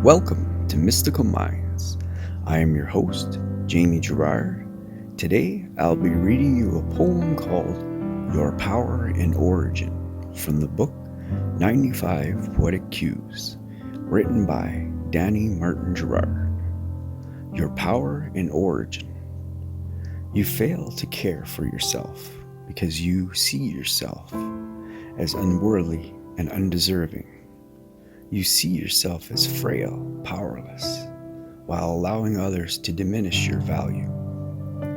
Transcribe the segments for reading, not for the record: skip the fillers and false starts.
Welcome to Mystical Minds. I am your host, Jamie Girard. Today I'll be reading you a poem called Your Power and Origin from the book 95 Poetic Cues, written by Danny Martin Girard. Your Power and Origin. You fail to care for yourself because you see yourself as unworthy and undeserving. You see yourself as frail, powerless, while allowing others to diminish your value.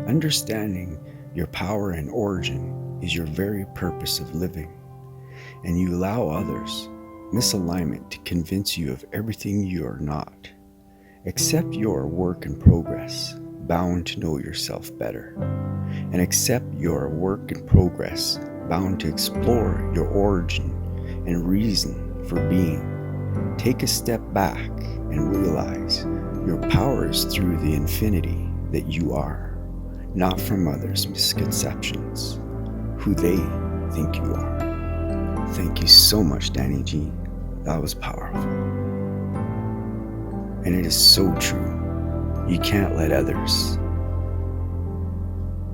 Understanding your power and origin is your very purpose of living, and you allow others' misalignment to convince you of everything you are not. Accept your work in progress, bound to know yourself better, and accept your work in progress, bound to explore your origin and reason for being. Take a step back and realize your power is through the infinity that you are, not from others' misconceptions, who they think you are. Thank you so much, Danny G. That was powerful. And it is so true. You can't let others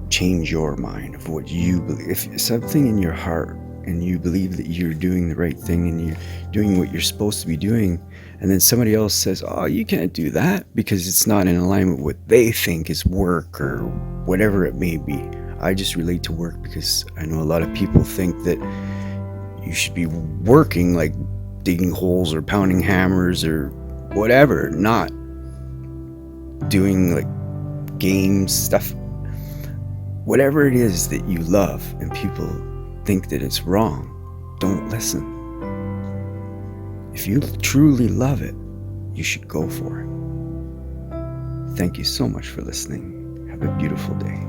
change your mind of what you believe. If something in your heart and you believe that you're doing the right thing and you're doing what you're supposed to be doing, and then somebody else says, oh, you can't do that because it's not in alignment with what they think is work or whatever it may be. I just relate to work because I know a lot of people think that you should be working, like digging holes or pounding hammers or whatever, not doing like games stuff. Whatever it is that you love and people think that it's wrong, don't listen. If you truly love it, you should go for it. Thank you so much for listening. Have a beautiful day.